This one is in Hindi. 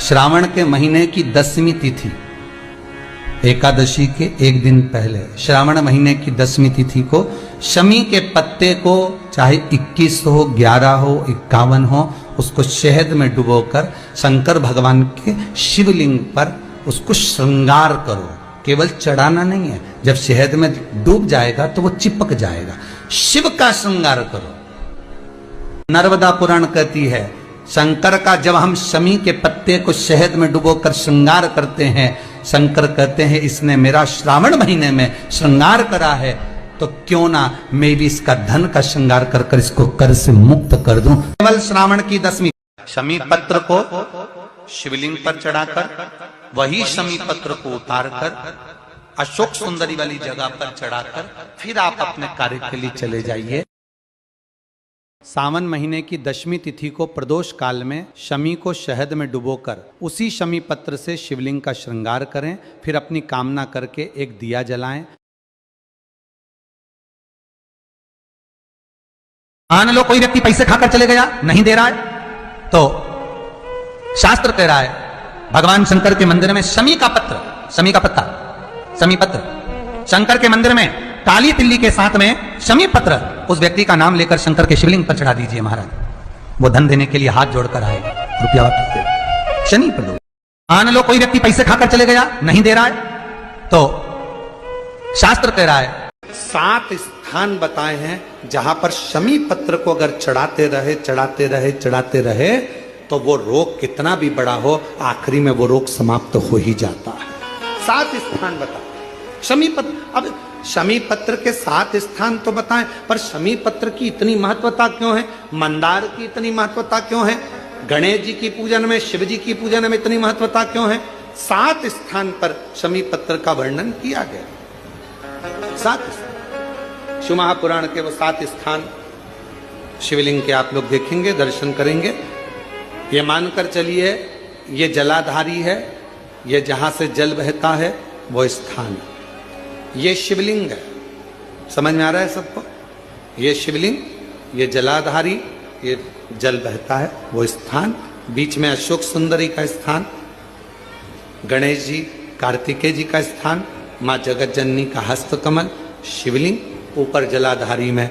श्रावण के महीने की 10वीं तिथि, एकादशी के एक दिन पहले श्रावण महीने की 10वीं तिथि को शमी के पत्ते को चाहे 21 हो, 11 हो, 51 हो, उसको शहद में डुबोकर शंकर भगवान के शिवलिंग पर उसको श्रृंगार करो। केवल चढ़ाना नहीं है, जब शहद में डूब जाएगा तो वो चिपक जाएगा। शिव का श्रृंगार करो। नर्मदा पुराण कहती है शंकर का जब हम शमी के पत्ते को शहद में डुबोकर श्रृंगार करते हैं, शंकर कहते हैं इसने मेरा श्रावण महीने में श्रृंगार करा है, तो क्यों ना मैं भी इसका धन का श्रृंगार कर कर इसको कर से मुक्त कर दूं। केवल श्रावण की 10वीं शमी पत्र को शिवलिंग पर चढ़ाकर, वही शमी पत्र को उतारकर अशोक सुंदरी वाली जगह पर चढ़ाकर फिर आप अपने कार्य के लिए चले जाइए। सावन महीने की 10वीं तिथि को प्रदोष काल में शमी को शहद में डुबोकर उसी शमी पत्र से शिवलिंग का श्रृंगार करें, फिर अपनी कामना करके एक दिया जलाएं। मान लो कोई व्यक्ति पैसे खाकर चले गया, नहीं दे रहा है, तो शास्त्र कह रहा है भगवान शंकर के मंदिर में शमी का पत्र, शमी का पत्ता, शमी पत्र, शंकर के मंदिर में काली तिल्ली के साथ में शमी पत्र उस व्यक्ति का नाम लेकर शंकर के शिवलिंग पर चढ़ा दीजिए महाराज। वो धन देने के लिए हाथ जोड़कर आएगा, रुपया वापस शनि पर दो। मान लो कोई व्यक्ति पैसे खाकर चले गया, नहीं दे रहा है, तो शास्त्र कह रहा है 7 स्थान बताए हैं जहां पर शमी पत्र को अगर चढ़ाते रहे चढ़ाते रहे चढ़ाते रहे तो वो रोग कितना भी बड़ा हो, आखिरी में वो रोग समाप्त हो ही जाता है। 7 स्थान बताए शमी पत्र। अब शमी पत्र के 7 स्थान तो बताएं, पर शमी पत्र की इतनी महत्वता क्यों है, मंदार की इतनी महत्वता क्यों है, गणेश जी की पूजन में, शिव जी की पूजन में इतनी महत्वता क्यों है? 7 स्थान पर शमी पत्र का वर्णन किया गया। 7 स्थान शिव महापुराण के वो 7 स्थान शिवलिंग के आप लोग देखेंगे, दर्शन करेंगे। ये मानकर चलिए ये जलाधारी है, ये जहां से जल बहता है वो स्थान है, ये शिवलिंग है। समझ में आ रहा है सबको? ये शिवलिंग, ये जलाधारी, ये जल बहता है वो स्थान, बीच में अशोक सुंदरी का स्थान, गणेश जी कार्तिकेय जी का स्थान, मां जगत जननी का हस्त कमल, शिवलिंग, ऊपर जलाधारी में